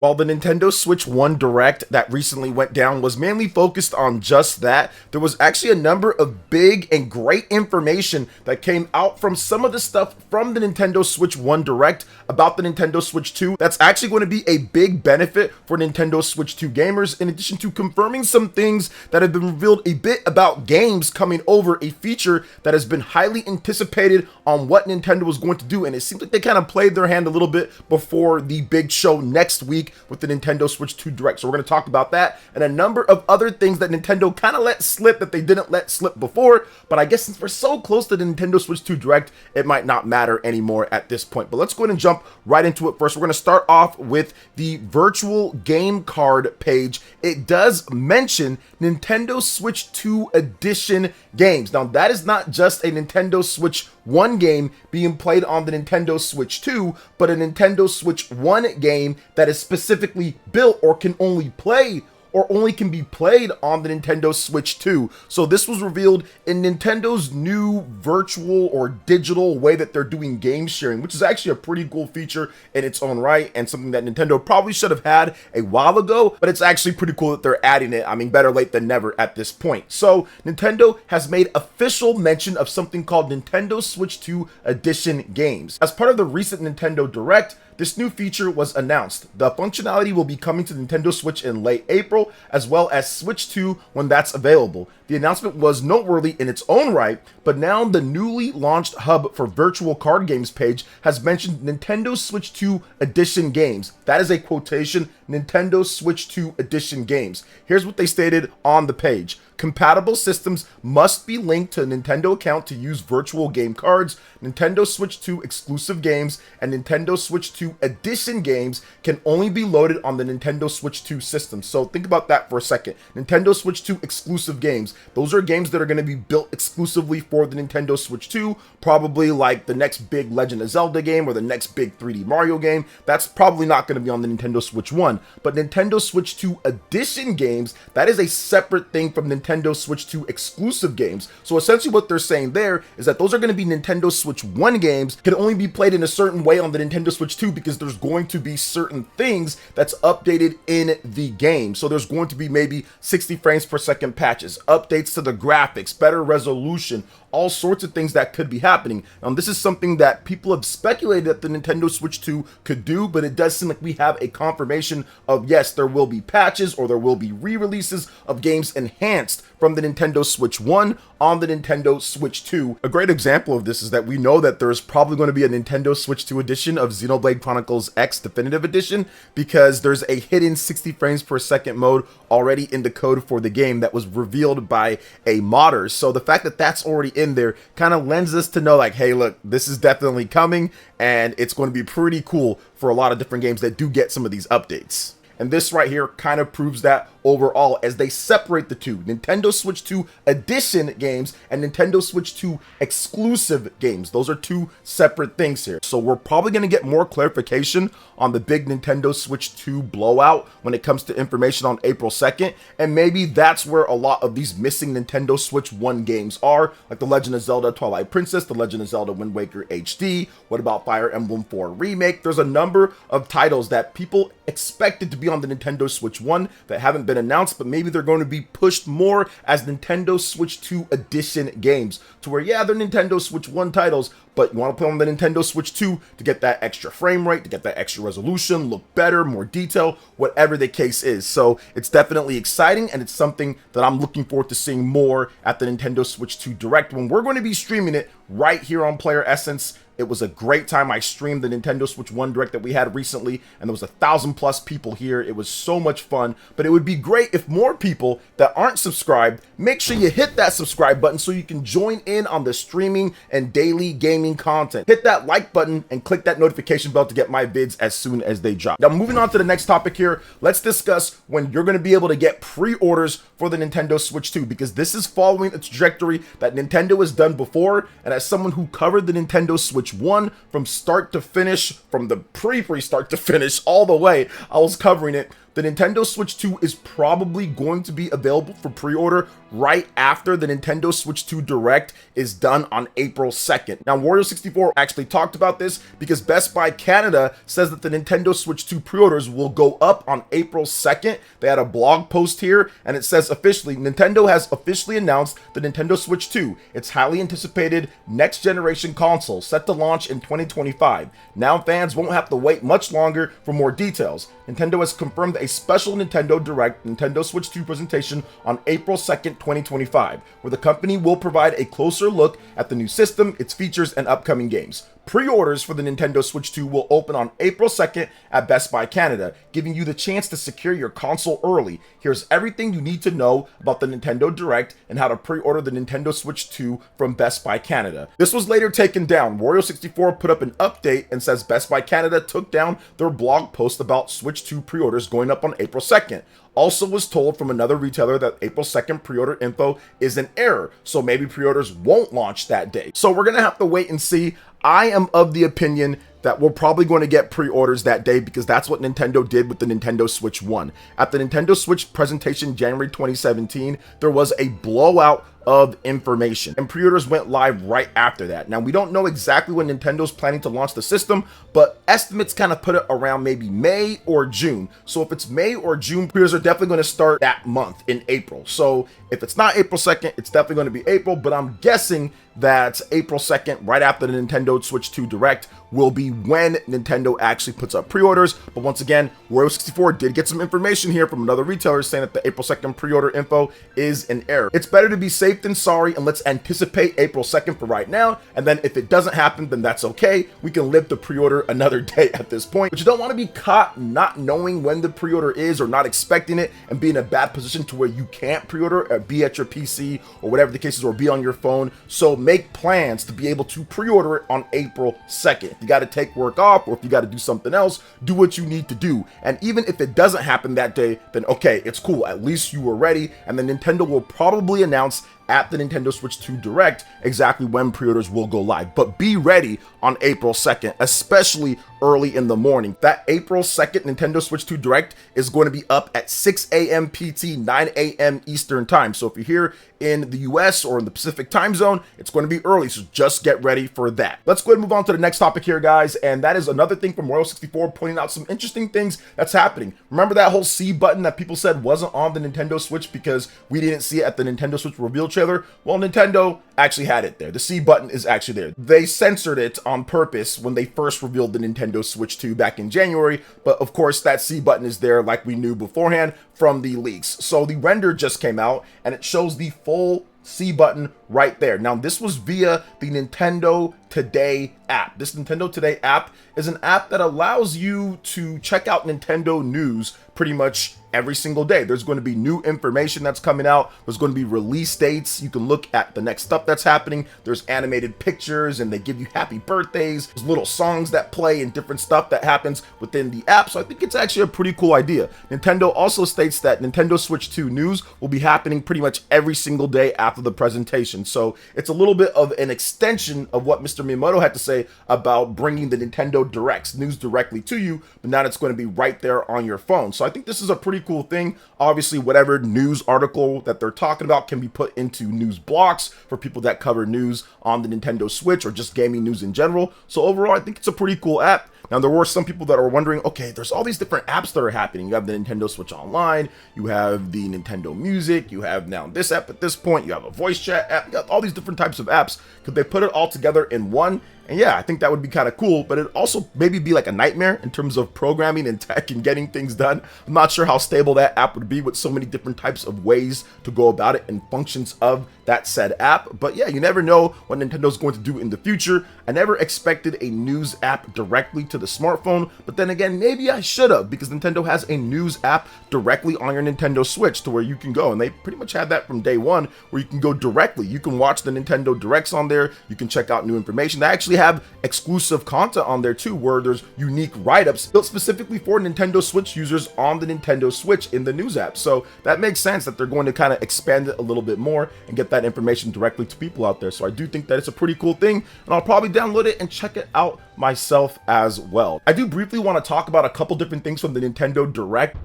While the Nintendo Switch 1 Direct that recently went down was mainly focused on just that, there was actually a number of big and great information that came out from some of the stuff from the Nintendo Switch 1 Direct about the Nintendo Switch 2 that's actually going to be a big benefit for Nintendo Switch 2 gamers, in addition to confirming some things that have been revealed a bit about games coming over, a feature that has been highly anticipated on what Nintendo was going to do, and it seems like they kind of played their hand a little bit before the big show next week with the Nintendo Switch 2 Direct. So we're going to talk about that and a number of other things that Nintendo kind of let slip that they didn't let slip before, but I guess since we're so close to the Nintendo Switch 2 Direct, it might not matter anymore at this point. But let's go ahead and jump right into it first. We're going to start off with the virtual game card page. It does mention Nintendo Switch 2 Edition games. Now, that is not just a Nintendo Switch 1 game being played on the Nintendo Switch 2, but a Nintendo Switch 1 game that is specifically built or can only play or only can be played on the Nintendo Switch 2. So this was revealed in Nintendo's new virtual or digital way that they're doing game sharing, which is actually a pretty cool feature in its own right and something that Nintendo probably should have had a while ago, but it's actually pretty cool that they're adding it. I mean, better late than never at this point. So Nintendo has made official mention of something called Nintendo Switch 2 Edition games. As part of the recent Nintendo Direct, this new feature was announced. The functionality will be coming to Nintendo Switch in late April, as well as Switch 2 when that's available. The announcement was noteworthy in its own right, but now the newly launched hub for virtual card games page has mentioned Nintendo Switch 2 Edition games. That is a quotation, Nintendo Switch 2 Edition games. Here's what they stated on the page. Compatible systems must be linked to a Nintendo account to use virtual game cards. Nintendo Switch 2 exclusive games and Nintendo Switch 2 Edition games can only be loaded on the Nintendo Switch 2 system. So think about that for a second. Nintendo Switch 2 exclusive games. Those are games that are going to be built exclusively for the Nintendo Switch 2, probably like the next big Legend of Zelda game or the next big 3D Mario game. That's probably not going to be on the Nintendo Switch 1. But Nintendo Switch 2 Edition games, that is a separate thing from Nintendo Switch 2 exclusive games. So essentially what they're saying there is that those are going to be Nintendo Switch 1 games, can only be played in a certain way on the Nintendo Switch 2 because there's going to be certain things that's updated in the game. So there's going to be maybe 60 frames per second patches, updates to the graphics, better resolution, all sorts of things that could be happening. This is something that people have speculated that the Nintendo Switch 2 could do, but it does seem like we have a confirmation of yes, there will be patches or there will be re-releases of games enhanced from the Nintendo Switch 1 on the Nintendo Switch 2. A great example of this is that we know that there's probably going to be a Nintendo Switch 2 edition of Xenoblade Chronicles X Definitive Edition because there's a hidden 60 frames per second mode already in the code for the game that was revealed by a modder. So the fact that that's already in there kind of lends us to know like, hey, look, this is definitely coming and it's going to be pretty cool for a lot of different games that do get some of these updates. And this right here kind of proves that overall as they separate the two, Nintendo Switch 2 Edition games and Nintendo Switch 2 exclusive games. Those are two separate things here. So we're probably going to get more clarification on the big Nintendo Switch 2 blowout when it comes to information on April 2nd. And maybe that's where a lot of these missing Nintendo Switch 1 games are, like The Legend of Zelda Twilight Princess, The Legend of Zelda Wind Waker HD. What about Fire Emblem 4 Remake? There's a number of titles that people expected to be on the Nintendo Switch 1 that haven't been announced, but maybe they're going to be pushed more as Nintendo Switch 2 Edition games, to where yeah, they're Nintendo Switch 1 titles, but you want to play on the Nintendo Switch 2 to get that extra frame rate, to get that extra resolution, look better, more detail, whatever the case is. So it's definitely exciting, and it's something that I'm looking forward to seeing more at the Nintendo Switch 2 Direct when we're going to be streaming it right here on PlayerEssence. It was a great time. I streamed the Nintendo Switch 1 Direct that we had recently, and there was 1,000+ people here. It was so much fun, but it would be great if more people that aren't subscribed, make sure you hit that subscribe button so you can join in on the streaming and daily gaming content. Hit that like button and click that notification bell to get my vids as soon as they drop. Now, moving on to the next topic here, let's discuss when you're going to be able to get pre-orders for the Nintendo Switch 2, because this is following a trajectory that Nintendo has done before, and as someone who covered the Nintendo Switch 1 from start to finish, from the pre-start to finish all the way, I was covering it the Nintendo Switch 2 is probably going to be available for pre-order right after the Nintendo Switch 2 Direct is done on April 2nd. Now, Wario64 actually talked about this because Best Buy Canada says that the Nintendo Switch 2 pre-orders will go up on April 2nd. They had a blog post here, and it says officially, Nintendo has officially announced the Nintendo Switch 2, its highly anticipated next generation console set to launch in 2025. Now fans won't have to wait much longer for more details. Nintendo has confirmed a special Nintendo Direct Nintendo Switch 2 presentation on April 2nd, 2025, where the company will provide a closer look at the new system, its features, and upcoming games. Pre-orders for the Nintendo Switch 2 will open on April 2nd at Best Buy Canada, giving you the chance to secure your console early. Here's everything you need to know about the Nintendo Direct and how to pre-order the Nintendo Switch 2 from Best Buy Canada. This was later taken down. Wario64 put up an update and says Best Buy Canada took down their blog post about Switch 2 pre-orders going up on April 2nd. Also was told from another retailer that April 2nd pre-order info is an error, so maybe pre-orders won't launch that day. So we're gonna have to wait and see. I am of the opinion that we're probably going to get pre-orders that day because that's what Nintendo did with the Nintendo Switch 1. At the Nintendo Switch presentation January 2017, there was a blowout of information, and pre-orders went live right after that. Now, we don't know exactly when Nintendo's planning to launch the system, but estimates kind of put it around maybe May or June. So if it's May or June, pre-orders are definitely going to start that month in April. So if it's not April 2nd, it's definitely going to be April, but I'm guessing that April 2nd, right after the Nintendo Switch 2 Direct, will be when Nintendo actually puts up pre-orders. But once again, Wario64 did get some information here from another retailer saying that the April 2nd pre-order info is an error. It's better to be safe than sorry, and let's anticipate April 2nd for right now. And then if it doesn't happen, then that's okay. We can live to pre-order another day at this point. But you don't want to be caught not knowing when the pre-order is or not expecting it and be in a bad position to where you can't pre-order or be at your PC or whatever the case is, or be on your phone. So make plans to be able to pre-order it on April 2nd. If you got to take work off, or if you got to do something else, do what you need to do. And even if it doesn't happen that day, then okay, it's cool. At least you were ready. And then Nintendo will probably announce at the Nintendo Switch 2 Direct exactly when pre-orders will go live. But be ready on April 2nd, especially early in the morning. That April 2nd Nintendo Switch 2 Direct is going to be up at 6 a.m. PT, 9 a.m. Eastern time. So if you're here in the US or in the Pacific time zone, it's going to be early, so just get ready for that. Let's go ahead and move on to the next topic here, guys, and that is another thing from Wario64 pointing out some interesting things that's happening. Remember that whole C button that people said wasn't on the Nintendo Switch because we didn't see it at the Nintendo Switch reveal trailer? Well, Nintendo actually had it there. The C button is actually there. They censored it on purpose when they first revealed the Nintendo Switch 2 back in January, but of course that C button is there like we knew beforehand from the leaks. So the render just came out and it shows the full C button right there. Now, this was via the Nintendo Today app. This Nintendo Today app is an app that allows you to check out Nintendo news pretty much every single day. There's going to be new information that's coming out. There's going to be release dates. You can look at the next stuff that's happening. There's animated pictures and they give you happy birthdays. There's little songs that play and different stuff that happens within the app. So I think it's actually a pretty cool idea. Nintendo also states that Nintendo Switch 2 news will be happening pretty much every single day after the presentation. So it's a little bit of an extension of what Mr. Miyamoto had to say about bringing the Nintendo Directs news directly to you, but now it's going to be right there on your phone. So I think this is a pretty cool thing. Obviously, whatever news article that they're talking about can be put into news blocks for people that cover news on the Nintendo Switch or just gaming news in general. So overall, I think it's a pretty cool app. Now, there were some people that are wondering, okay, there's all these different apps that are happening. You have the Nintendo Switch Online, you have the Nintendo Music, you have now this app at this point, you have a voice chat app, you got all these different types of apps. Could they put it all together in one? And yeah, I think that would be kind of cool, but it also maybe be like a nightmare in terms of programming and tech and getting things done. I'm not sure how stable that app would be with so many different types of ways to go about it and functions of that said app. But yeah, you never know what Nintendo's going to do in the future. I never expected a news app directly to the smartphone, but then again, maybe I should have, because Nintendo has a news app directly on your Nintendo Switch to where you can go, and they pretty much had that from day one where you can go directly. You can watch the Nintendo Directs on there, you can check out new information. They actually have exclusive content on there too, where there's unique write-ups built specifically for Nintendo Switch users on the Nintendo Switch in the news app. So that makes sense that they're going to kind of expand it a little bit more and get that information directly to people out there. So I do think that it's a pretty cool thing, and I'll probably download it and check it out myself as well. I do briefly want to talk about a couple different things from the Nintendo Direct.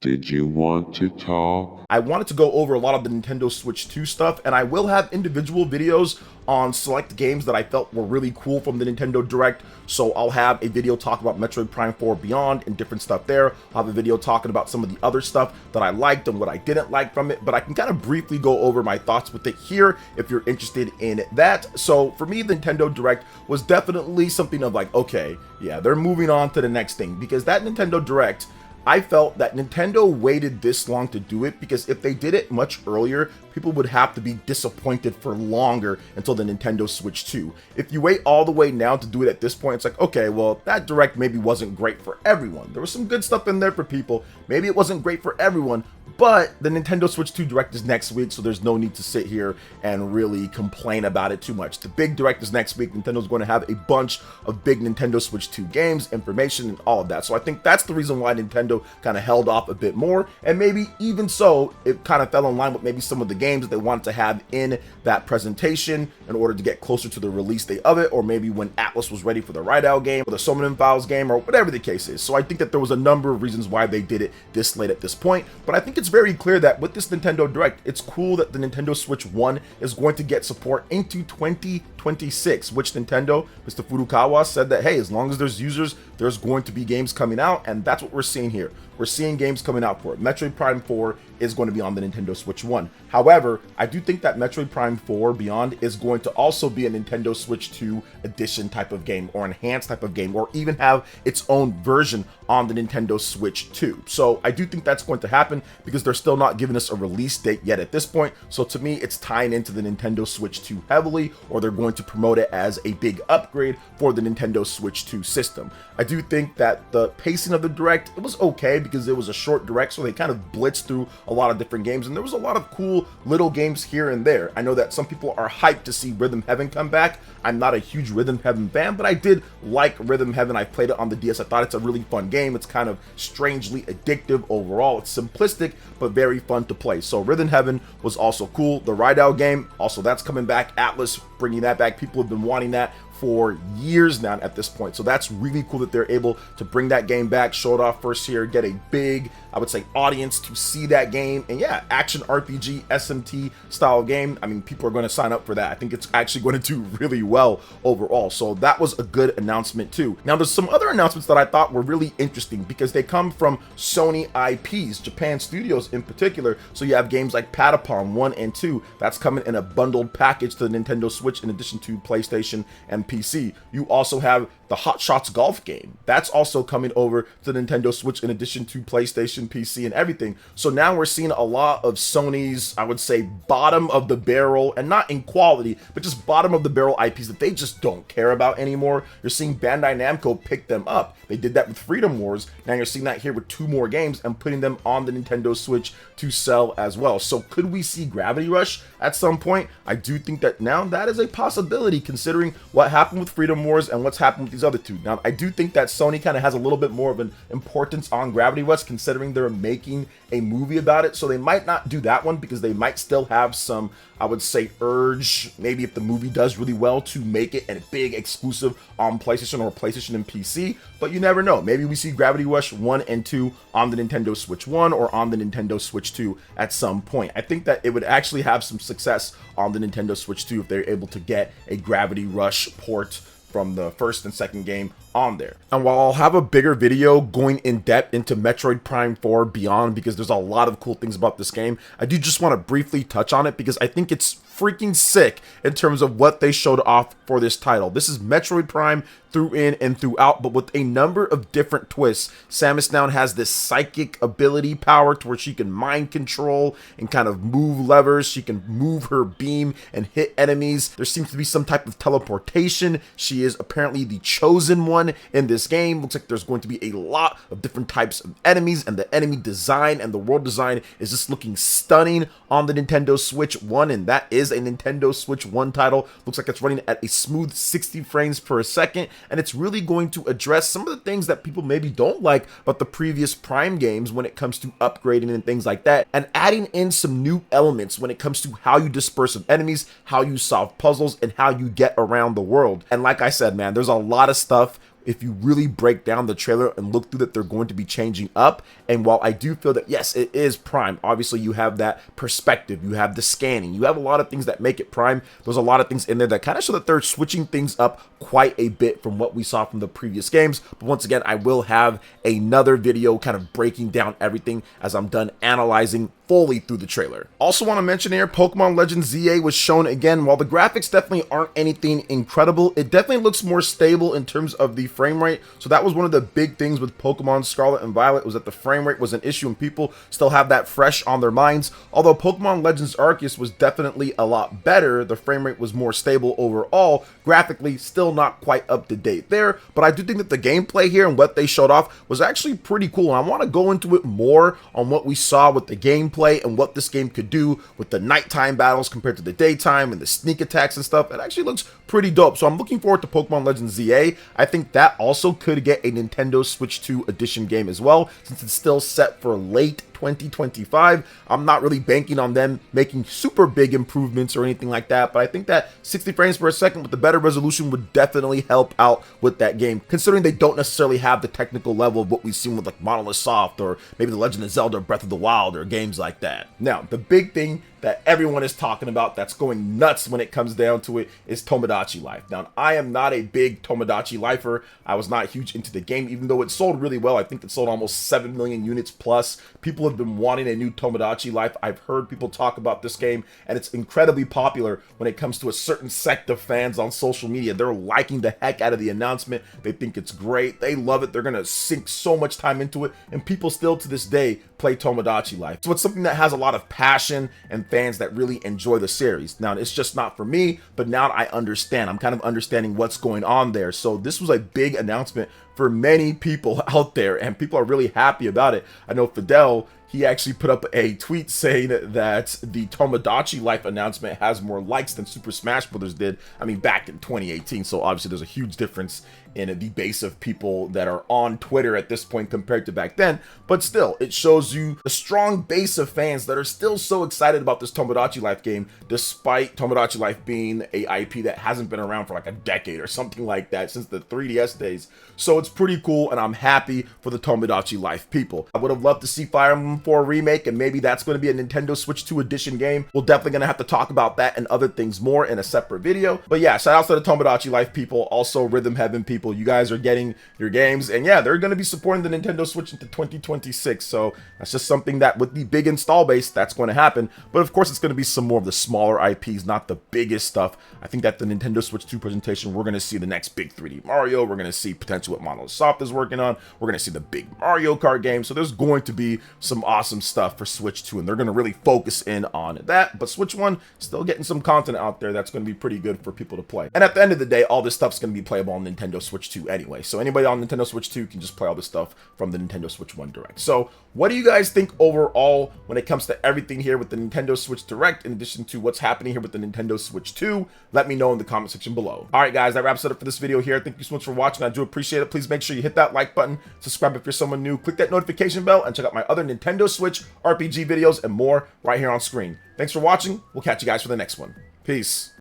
Did you want to talk? I wanted to go over a lot of the Nintendo Switch 2 stuff, and I will have individual videos on select games that I felt were really cool from the Nintendo Direct. So I'll have a video talking about Metroid Prime 4 Beyond and different stuff there. I'll have a video talking about some of the other stuff that I liked and what I didn't like from it, but I can kind of briefly go over my thoughts with it here if you're interested in that. So for me, the Nintendo Direct was definitely something of like, okay, yeah, they're moving on to the next thing, because that Nintendo Direct, I felt that Nintendo waited this long to do it because if they did it much earlier, people would have to be disappointed for longer until the Nintendo Switch 2. If you wait all the way now to do it at this point, it's like, okay, well, that Direct maybe wasn't great for everyone. There was some good stuff in there for people. Maybe it wasn't great for everyone, but the Nintendo Switch 2 Direct is next week, so there's no need to sit here and really complain about it too much. The big Direct is next week. Nintendo's going to have a bunch of big Nintendo Switch 2 games, information, and all of that. So I think that's the reason why Nintendo kind of held off a bit more, and maybe even so, it kind of fell in line with maybe some of the games that they wanted to have in that presentation in order to get closer to the release date of it, or maybe when Atlas was ready for the Rideout game, or the Summoning Files game, or whatever the case is. So I think that there was a number of reasons why they did it this late at this point, but I think it's very clear that with this Nintendo Direct, it's cool that the Nintendo Switch 1 is going to get support into 2026, which Nintendo, Mr. Furukawa, said that, hey, as long as there's users, there's going to be games coming out, and that's what we're seeing here. We're seeing games coming out for it. Metroid Prime 4 is going to be on the Nintendo Switch 1. However, I do think that Metroid Prime 4 Beyond is going to also be a Nintendo Switch 2 edition type of game, or enhanced type of game, or even have its own version on the Nintendo Switch 2. So I do think that's going to happen because they're still not giving us a release date yet at this point. So to me, it's tying into the Nintendo Switch 2 heavily, or they're going to promote it as a big upgrade for the Nintendo Switch 2 system. I do think that the pacing of the Direct, it was okay because it was a short Direct, so they kind of blitzed through a lot of different games, and there was a lot of cool little games here and there. I know that some people are hyped to see Rhythm Heaven come back. I'm not a huge Rhythm Heaven fan, but I did like Rhythm Heaven. I played it on the DS. I thought it's a really fun game. It's kind of strangely addictive overall. It's simplistic, but very fun to play. So Rhythm Heaven was also cool. The Rideout game, also that's coming back. Atlas bringing that back. People have been wanting that for years now at this point. So that's really cool that they're able to bring that game back, show it off first here, get a big, I would say, audience to see that game. And yeah, action RPG, SMT style game. I mean, people are going to sign up for that. I think it's actually going to do really well overall. So that was a good announcement too. Now there's some other announcements that I thought were really interesting because they come from Sony IPs, Japan Studios in particular. So you have games like Patapon 1 and 2. That's coming in a bundled package to the Nintendo Switch in addition to PlayStation and PC. You also have the Hot Shots golf game. That's also coming over to the Nintendo Switch in addition to PlayStation, PC, and everything. So now we're seeing a lot of Sony's, I would say, bottom of the barrel, and not in quality, but just bottom of the barrel IPs that they just don't care about anymore. You're seeing Bandai Namco pick them up. They did that with Freedom Wars. Now you're seeing that here with 2 more games and putting them on the Nintendo Switch to sell as well. So could we see Gravity Rush at some point? I do think that now that is a possibility considering what happened with Freedom Wars and what's happened with these other 2. Now I do think that Sony kind of has a little bit more of an importance on Gravity Rush considering they're making a movie about it. So they might not do that one because they might still have some, I would say, urge, maybe if the movie does really well, to make it a big exclusive on PlayStation or PlayStation and PC. But you never know. Maybe we see Gravity Rush 1 and 2 on the Nintendo Switch 1 or on the Nintendo Switch 2 at some point. I think that it would actually have some success on the Nintendo Switch 2 if they're able to get a Gravity Rush port from the first and second game on there. And while I'll have a bigger video going in depth into Metroid Prime 4 Beyond because there's a lot of cool things about this game, I do just want to briefly touch on it because I think it's freaking sick in terms of what they showed off for this title. This is Metroid Prime through in and throughout, but with a number of different twists. Samus now has this psychic ability power to where she can mind control and kind of move levers. She can move her beam and hit enemies. There seems to be some type of teleportation. She is apparently the chosen one in this game. Looks like there's going to be a lot of different types of enemies, and the enemy design and the world design is just looking stunning on the Nintendo Switch 1, and that is a Nintendo Switch 1 title. Looks like it's running at a smooth 60 frames per second, and it's really going to address some of the things that people maybe don't like about the previous Prime games when it comes to upgrading and things like that, and adding in some new elements when it comes to how you disperse of enemies, how you solve puzzles, and how you get around the world. And like I said, man, there's a lot of stuff if you really break down the trailer and look through that they're going to be changing up. And while I do feel that, yes, it is Prime, obviously you have that perspective, you have the scanning, you have a lot of things that make it Prime. There's a lot of things in there that kind of show that they're switching things up quite a bit from what we saw from the previous games. But once again, I will have another video kind of breaking down everything as I'm done analyzing fully through the trailer. Also want to mention here, Pokemon Legends ZA was shown again. While the graphics definitely aren't anything incredible, it definitely looks more stable in terms of the frame rate. So that was one of the big things with Pokemon Scarlet and Violet, was that the frame rate was an issue and people still have that fresh on their minds. Although Pokemon Legends Arceus was definitely a lot better, the frame rate was more stable overall. Graphically, still not quite up to date there, but I do think that the gameplay here and what they showed off was actually pretty cool. And I want to go into it more on what we saw with the gameplay and what this game could do with the nighttime battles compared to the daytime and the sneak attacks and stuff. It actually looks pretty dope. So I'm looking forward to Pokemon Legends ZA. I think that also could get a Nintendo Switch 2 edition game as well, since it's still set for late 2025. I'm not really banking on them making super big improvements or anything like that, but I think that 60 frames per second with the better resolution would definitely help out with that game, considering they don't necessarily have the technical level of what we've seen with like Monolith Soft or maybe The Legend of Zelda Breath of the Wild or games like that. Now, the big thing that everyone is talking about that's going nuts when it comes down to it is Tomodachi Life. Now, I am not a big Tomodachi lifer. I was not huge into the game, even though it sold really well. I think it sold almost 7 million units plus. People have been wanting a new Tomodachi Life. I've heard people talk about this game, and it's incredibly popular when it comes to a certain sect of fans on social media. They're liking the heck out of the announcement. They think it's great. They love it. They're going to sink so much time into it, and people still to this day play Tomodachi Life. So it's something that has a lot of passion and fans that really enjoy the series. Now, it's just not for me, but now I understand. I'm kind of understanding what's going on there. So this was a big announcement for many people out there, and people are really happy about it. I know Fidel, he actually put up a tweet saying that the Tomodachi Life announcement has more likes than Super Smash Bros. Did, I mean, back in 2018. So obviously there's a huge difference in the base of people that are on Twitter at this point compared to back then. But still, it shows you a strong base of fans that are still so excited about this Tomodachi Life game, despite Tomodachi Life being a IP that hasn't been around for like a decade or something like that, since the 3DS days. So it's pretty cool, and I'm happy for the Tomodachi Life people. I would have loved to see Fire Emblem 4 remake, and maybe that's going to be a Nintendo Switch 2 edition game. We're definitely going to have to talk about that and other things more in a separate video. But yeah, shout out to the Tomodachi Life people, also Rhythm Heaven people. You guys are getting your games, and yeah, they're going to be supporting the Nintendo Switch into 2026. So that's just something that with the big install base, that's going to happen. But of course, it's going to be some more of the smaller IPs, not the biggest stuff. I think that the Nintendo Switch 2 presentation, we're going to see the next big 3D Mario. We're going to see potentially what Monolith Soft is working on. We're going to see the big Mario Kart game. So there's going to be some awesome stuff for Switch 2, and they're going to really focus in on that. But Switch 1, still getting some content out there that's going to be pretty good for people to play. And at the end of the day, all this stuff's going to be playable on Nintendo Switch 2 anyway. So anybody on Nintendo Switch 2 can just play all this stuff from the Nintendo Switch 1 Direct. So what do you guys think overall when it comes to everything here with the Nintendo Switch Direct, in addition to what's happening here with the Nintendo Switch 2? Let me know in the comment section below. All right, guys, that wraps it up for this video here. Thank you so much for watching. I do appreciate it. Please make sure you hit that like button, subscribe if you're someone new, click that notification bell, and check out my other Nintendo Switch RPG videos and more right here on screen. Thanks for watching. We'll catch you guys for the next one. Peace.